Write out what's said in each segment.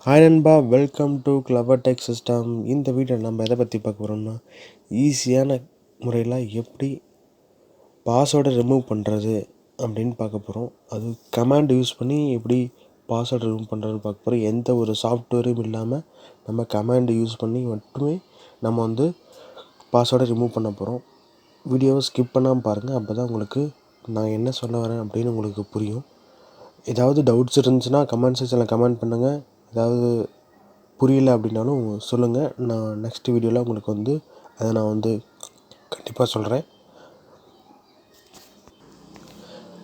Hi நண்பா, welcome to clever tech system. இந்த வீடியோவில் நம்ம எதை பற்றி பார்க்க போகிறோம்னா, ஈஸியான முறையில் எப்படி பாஸ்வேர்டை ரிமூவ் பண்ணுறது அப்படின்னு பார்க்க போகிறோம். அது கமாண்ட் யூஸ் பண்ணி எப்படி பாஸ்வேர்டு ரிமூவ் பண்ணுறதுன்னு பார்க்க போகிறோம். எந்த ஒரு சாஃப்ட்வேரும் இல்லாமல் நம்ம கமாண்ட் யூஸ் பண்ணி மட்டுமே நம்ம வந்து பாஸ்வேர்டை ரிமூவ் பண்ண போகிறோம். வீடியோவை ஸ்கிப் பண்ணாமல் பாருங்கள். அப்போ தான் உங்களுக்கு நான் என்ன சொல்ல வரேன் அப்படின்னு உங்களுக்கு புரியும். ஏதாவது டவுட்ஸ் இருந்துச்சுன்னா கமெண்ட் செக்ஷனில் கமெண்ட் பண்ணுங்கள். ஏதாவது புரியல அப்படின்னாலும் சொல்லுங்கள். நான் நெக்ஸ்ட் வீடியோவில் உங்களுக்கு வந்து அதை நான் வந்து கண்டிப்பாக சொல்கிறேன்.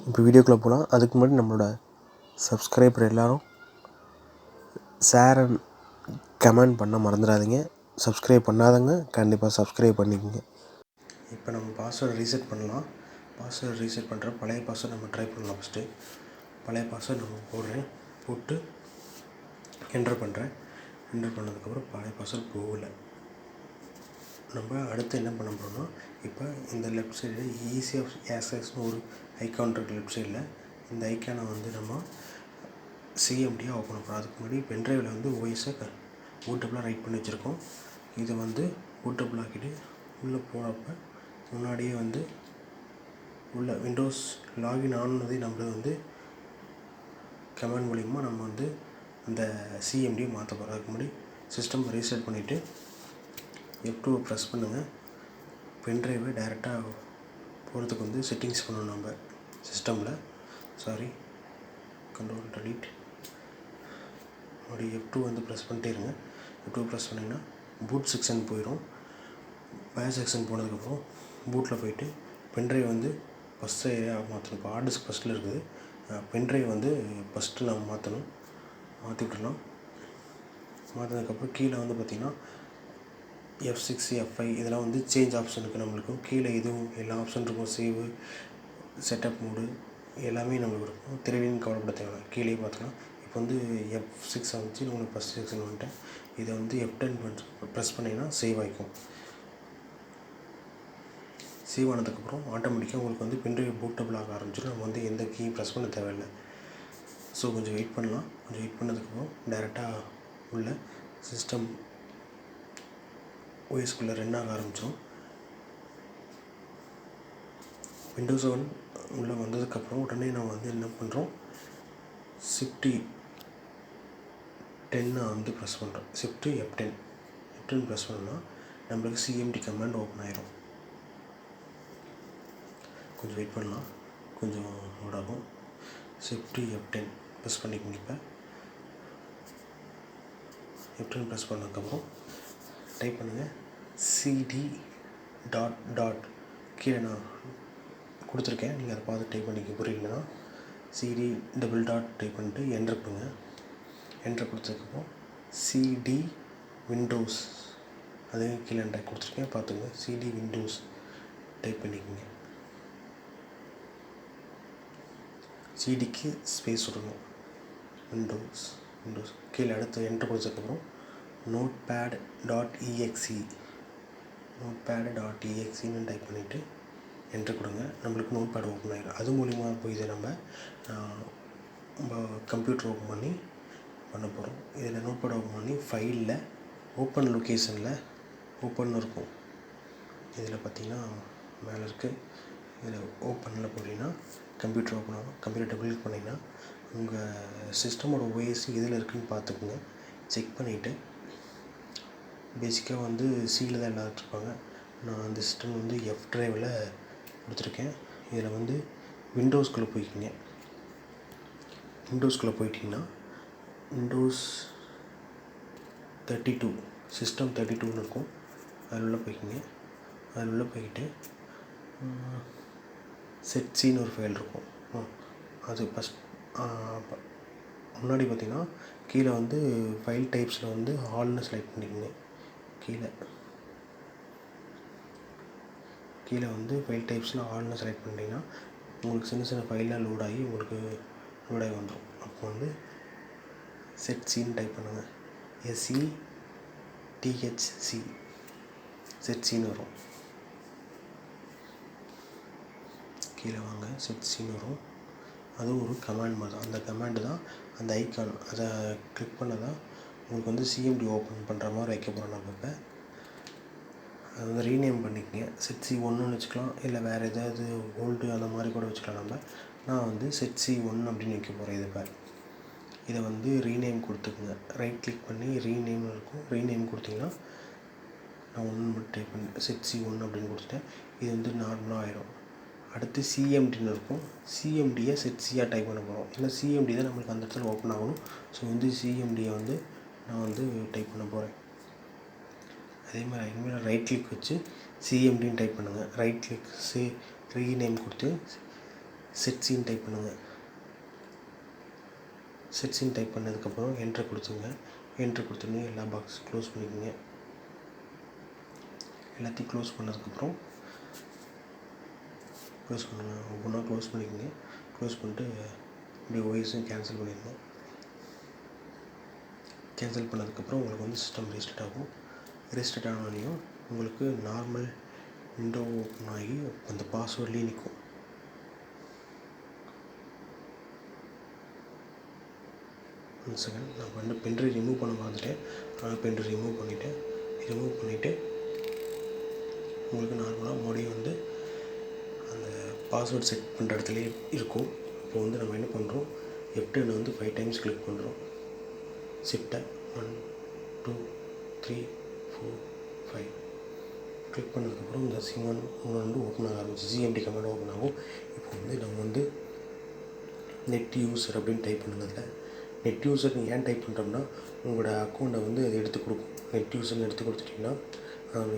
இப்போ வீடியோக்குள்ளே போகலாம். அதுக்கு முன்னாடி நம்மளோட சப்ஸ்கிரைபர் எல்லோரும் ஷேர் அண்ட் கமெண்ட் பண்ண மறந்துடாதீங்க. சப்ஸ்கிரைப் பண்ணாதவங்க கண்டிப்பாக சப்ஸ்கிரைப் பண்ணிக்கோங்க. இப்போ நம்ம பாஸ்வேர்டு ரீசெட் பண்ணலாம். பாஸ்வேர்டு ரீசெட் பண்ணுற பழைய பாஸ்வேர்டு நம்ம ட்ரை பண்ணலாம். ஃபஸ்ட்டு பழைய பாஸ்வேர்டு நம்ம போட்டு என்ட்ரு பண்ணுறேன். என்ட்ரு பண்ணதுக்கப்புறம் பழைய பாஸ்வேர்டு போகலை. நம்ம அடுத்து என்ன பண்ண போகிறோம்னா, இப்போ இந்த லெஃப்ட் சைடில் ஈஸி ஆஃப் ஆக்சஸ்னு ஒரு ஐக்கான் இருக்குது. லெஃப்ட் சைடில் இந்த ஐக்கானை வந்து நம்ம சிஎம்டியாக ஓப்பன் பண்ணுறோம். அதுக்கு முன்னாடி பென்ட்ரைவில் வந்து ஓஎஸை பூட்டபிளாக ரைட் பண்ணி வச்சுருக்கோம். இதை வந்து பூட்டபிள் ஆக்கிட்டு உள்ளே போகிறப்ப முன்னாடியே வந்து உள்ள விண்டோஸ் லாகின் ஆனதே நம்மளை வந்து கமெண்ட் மூலிமா நம்ம வந்து அந்த சிஎம்டியை மாற்ற போகிறோம். அதுக்கு முன்னாடி சிஸ்டம் ரீசெட் பண்ணிவிட்டு F2 ப்ரெஸ் பண்ணுங்கள். பென்ட்ரைவை டைரெக்டாக போகிறதுக்கு வந்து செட்டிங்ஸ் பண்ணணும் நம்ம சிஸ்டமில். கண்ட்ரோல் டெலீட் மறுபடியும் F2 வந்து ப்ரெஸ் பண்ணிட்டே இருங்க. F2 ப்ரெஸ் பண்ணிங்கன்னா பூட் செக்ஷன் போயிடும். பயோ செக்ஷன் போனதுக்கப்புறம் பூட்டில் போயிட்டு பென்ட்ரைவ் வந்து ஃபஸ்ட்டு மாற்றணும். இப்போ ஹார்ட் டிஸ்க் ஃபஸ்ட்டில் இருக்குது. பென்ட்ரைவ் வந்து ஃபஸ்ட்டு நம்ம மாற்றி விட்டுடலாம். மாற்றினதுக்கப்புறம் கீழே வந்து பார்த்திங்கன்னா F6 F5 இதெல்லாம் வந்து சேஞ்ச் ஆப்ஷன் இருக்குது. நம்மளுக்கும் கீழே இதுவும் எல்லா ஆப்ஷன் இருக்கும். சேவ், செட்டப் மோடு எல்லாமே நம்மளுக்கு இருக்கும். தெரியலன்னு கவலைப்பட தேவை. கீழே பார்த்துக்கலாம். இப்போ வந்து F6 வந்துச்சு. நம்மளுக்கு ஃபஸ்ட் செக்ஷன் வந்துட்டேன். இதை வந்து F10 ப்ரெஸ் பண்ணிங்கன்னா சேவ் ஆகிக்கும். சேவ் ஆனதுக்கப்புறம் ஆட்டோமேட்டிக்காக உங்களுக்கு வந்து பென்ட்ரைவ் பூட்டபிள் ஆக ஆரம்பிச்சிடும். நம்ம வந்து எந்த கீயும் ப்ரெஸ் பண்ண தேவையில்லை. ஸோ கொஞ்சம் வெயிட் பண்ணலாம். கொஞ்சம் வெயிட் பண்ணதுக்கப்புறம் டைரெக்டாக உள்ள சிஸ்டம் ஓஎஸ்குள்ளே ரன் ஆக ஆரம்பித்தோம். விண்டோஸ் 7 உள்ளே வந்ததுக்கப்புறம் உடனே நம்ம வந்து என்ன பண்ணுறோம், Shift 10 வந்து ப்ரெஸ் பண்ணுறோம். Shift F10 ப்ரெஸ் பண்ணோம்னா நம்மளுக்கு சிஎம்டி கமாண்ட் ஓப்பன் ஆயிரும். கொஞ்சம் வெயிட் பண்ணலாம். கொஞ்சம் லோட் ஆகும். Shift F10 ப்ரெஸ் பண்ணிக்கோங்க. இப்போ F10 ப்ரெஸ் பண்ணதுக்கப்புறம் டைப் பண்ணுங்கள் cd கீழே நான் கொடுத்துருக்கேன். நீங்கள் அதை பார்த்து டைப் பண்ணிக்க. புரியலன்னா cd டைப் பண்ணிட்டு என்ட்ரு பண்ணுங்க. என்ட்ரு கொடுத்ததுக்கப்புறம் cd விண்டோஸ் அதே கீழே என்ட்ரு கொடுத்துருக்கேன். பார்த்துங்க. cd விண்டோஸ் டைப் பண்ணிக்கோங்க. சிடிக்கு ஸ்பேஸ் விடணும். விண்டோஸ் கீழே அடுத்து என்ட்ரு கொடுத்ததுக்கப்புறம் notepad.exe டைப் பண்ணிவிட்டு என்ட்ரு கொடுங்க. நம்மளுக்கு நோட்பேட் ஓப்பன் ஆகிடும். அது மூலிமா இப்போ இதை நம்ம கம்ப்யூட்டர் ஓப்பன் பண்ணி பண்ண போகிறோம். இதில் நோட்பேட் ஓப்பன் பண்ணி ஃபைலில் ஓப்பன் லொக்கேஷனில் ஓப்பன் இருக்கும். இதில் பார்த்திங்கன்னா மேலே இருக்குது. இதில் ஓப்பனில் போட்டிங்கன்னா கம்ப்யூட்டர் ஓப்பன் ஆகும். கம்ப்யூட்டர் கிளிக் பண்ணிங்கன்னா உங்கள் சிஸ்டமோட ஓஎஸ் இதில் இருக்குதுன்னு பார்த்துக்குங்க. செக் பண்ணிவிட்டு பேசிக்காக வந்து சியில் தான் எல்லாம் வச்சுருப்பாங்க. நான் அந்த சிஸ்டம் வந்து எஃப் ட்ரைவில் கொடுத்துருக்கேன். இதில் வந்து விண்டோஸ்குள்ளே போய்க்கிங்க. விண்டோஸ்குள்ளே போயிட்டிங்கன்னா விண்டோஸ் 32 சிஸ்டம் 32ன்னு இருக்கும். அதில் உள்ள போய்க்கிங்க. அதில் உள்ள போய்கிட்டு செட்சின்னு ஒரு ஃபைல் இருக்கும். அது ஃபஸ்ட் முன்னாடி பார்த்திங்கன்னா கீழே வந்து ஃபைல் டைப்ஸில் வந்து ஆல்னு செலக்ட் பண்ணிக்கோங்க. கீழே வந்து ஃபைல் டைப்ஸில் ஆல்னு செலக்ட் பண்ணிங்கன்னா உங்களுக்கு சின்ன ஃபைலாக லோட் ஆகி வந்துடும். அப்போ வந்து செட்சின்னு டைப் பண்ணுங்கள். SETHC செட்சின்னு வரும். கீழே வாங்க. செட்சின்னு வரும். அதுவும் ஒரு கமாண்ட் மாதிரி தான். அந்த கமாண்டு தான் அந்த ஐக்கான். அதை கிளிக் பண்ண தான் உங்களுக்கு வந்து சிஎம்டி ஓப்பன் பண்ணுற மாதிரி வைக்க போகிறோம் நம்ம இப்போ. அது வந்து ரீநேம் பண்ணிக்கங்க. செட் C1ன்னு வச்சுக்கலாம், இல்லை வேறு ஏதாவது ஓல்டு அந்த மாதிரி கூட வச்சுக்கலாம் நம்ம. நான் வந்து செட் C1 அப்படின்னு வைக்க போகிறேன். இது இப்போ இதை வந்து ரீநேம் கொடுத்துக்குங்க. ரைட் கிளிக் பண்ணி ரீநேம் இருக்கும், ரீநேம் கொடுத்திங்கன்னா நான் ஒன்று மட்டும் டைப் பண்ணி செட் C1 அப்படின்னு கொடுத்துட்டேன். இது வந்து நார்மலாக ஆயிரும். அடுத்து சிஎம்டின்னு இருக்கும், சிஎம்டியை செட் சியாக டைப் பண்ண போகிறோம். ஏன்னா சிஎம்டி தான் நம்மளுக்கு அந்த இடத்துல ஓப்பன் ஆகணும். ஸோ வந்து சிஎம்டியை வந்து நான் வந்து டைப் பண்ண போகிறேன். அதே மாதிரி இனிமேல் ரைட் கிளிக் வச்சு சிஎம்டின்னு டைப் பண்ணுங்கள். ரைட் கிளிக் ரீநேம் கொடுத்து செட்ஸின்னு டைப் பண்ணுங்கள். செட்ஸின்னு டைப் பண்ணதுக்கப்புறம் என்ட்ரு கொடுத்துங்க. என்ட்ரு கொடுத்துங்க, எல்லா பாக்ஸ் க்ளோஸ் பண்ணிக்கோங்க. எல்லாத்தையும் க்ளோஸ் பண்ணதுக்கப்புறம் க்ளோஸ் பண்ணுங்கள். ஒவ்வொன்றா க்ளோஸ் பண்ணிக்கோங்க. க்ளோஸ் பண்ணிட்டு இப்படி ஓஎஸும் கேன்சல் பண்ணிடுங்க. கேன்சல் பண்ணதுக்கப்புறம் உங்களுக்கு வந்து சிஸ்டம் ரீஸ்டார்ட் ஆகும். ரீஸ்டார்ட் ஆனோடனையும் உங்களுக்கு நார்மல் விண்டோ ஓப்பன் ஆகி அந்த பாஸ்வேர்ட்லேயே நிற்கும். ஒன் செகண்ட், நான் வந்து பென்ட்ரைவ் ரிமூவ் பண்ண மறந்துட்டேன். அதனால் பென்ட்ரைவ் ரிமூவ் பண்ணிவிட்டு உங்களுக்கு நார்மலாக மறுபடியும் வந்து அந்த பாஸ்வேர்ட் செட் பண்ணுற இடத்துலையே இருக்கும். இப்போ வந்து நம்ம என்ன பண்ணுறோம், F10 வந்து 5 டைம்ஸ் கிளிக் பண்ணுறோம். ஷிஃப்ட்டை 1 2 3 4 5 கிளிக் பண்ணதுக்கப்புறம் இந்த C1 வந்து ஓப்பன் ஆக ஆரம்பிச்சு, சிஎம்டி கமாண்ட் ஓப்பன் ஆகும். இப்போ வந்து நம்ம வந்து நெட் யூசர் அப்படின்னு டைப் பண்ணுங்க. நெட் யூசர் ஏன் டைப் பண்ணுறோம்னா, உங்களோட அக்கௌண்ட்டை வந்து அது எடுத்து கொடுக்கும். நெட் யூசர்னு எடுத்து கொடுத்துட்டிங்கன்னா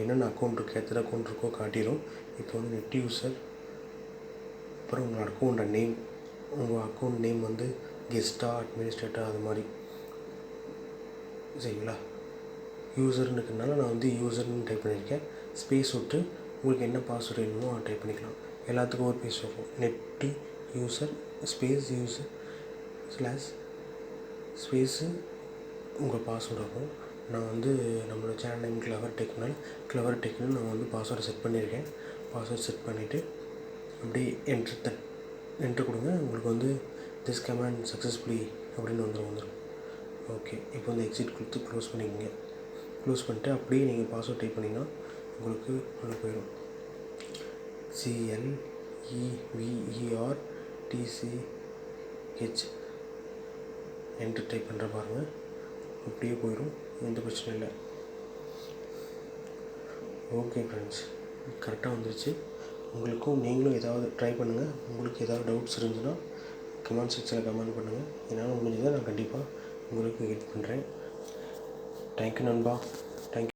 என்னென்ன அக்கௌண்ட் இருக்குது, எத்தனை அக்கௌண்ட் இருக்கோ காட்டிடும். இப்போ வந்து நெட் யூசர், அப்புறம் உங்களோட அக்கௌண்ட்டை நேம், உங்கள் அக்கௌண்ட் நேம் வந்து கெஸ்ட்டாக அட்மினிஸ்ட்ரேட்டர் அது மாதிரி சரிங்களா. யூசர்னு இருக்கிறதுனால நான் வந்து யூசர்னு டைப் பண்ணியிருக்கேன். ஸ்பேஸ் விட்டு உங்களுக்கு என்ன பாஸ்வேர்டு வேணுமோ அதை டைப் பண்ணிக்கலாம். எல்லாத்துக்கும் ஒரு பேஸ் வரும். Net user space user slash space உங்கள் பாஸ்வேர்டு இருக்கும். நான் வந்து நம்மளோட சேனல் நேம் கிளவர் டெக்னு நான் வந்து பாஸ்வேர்டை செட் பண்ணியிருக்கேன். பாஸ்வேர்டு செட் பண்ணிவிட்டு அப்படியே என்ட்ரு கொடுங்க. உங்களுக்கு வந்து திஸ் கமாண்ட் சக்ஸஸ்ஃபுல்லி அப்படின்னு வந்துடும். ஓகே, இப்போ வந்து எக்ஸிட் கொடுத்து க்ளோஸ் பண்ணிக்கோங்க. க்ளோஸ் பண்ணிட்டு அப்படியே நீங்கள் பாஸ்வேர்ட் டைப் பண்ணிங்கன்னா உங்களுக்கு உள்ளே போயிடும். CLEVERTCH என்ட்ரு டைப் பண்ணுற பாருங்கள், அப்படியே போயிடும், எந்த பிரச்சனையும் இல்லை. ஓகே ஃப்ரெண்ட்ஸ், கரெக்டாக வந்துருச்சு. நீங்களும் ஏதாவது ட்ரை பண்ணுங்கள். உங்களுக்கு ஏதாவது டவுட்ஸ் இருந்துச்சுன்னா கமெண்ட் செக்ஷனில் கமெண்ட் பண்ணுங்கள். என்னால் முடிஞ்சதை நான் கண்டிப்பாக உங்களுக்கு ஹெல்ப் பண்ணுறேன். தேங்க்யூ நண்பா. தேங்க்யூ.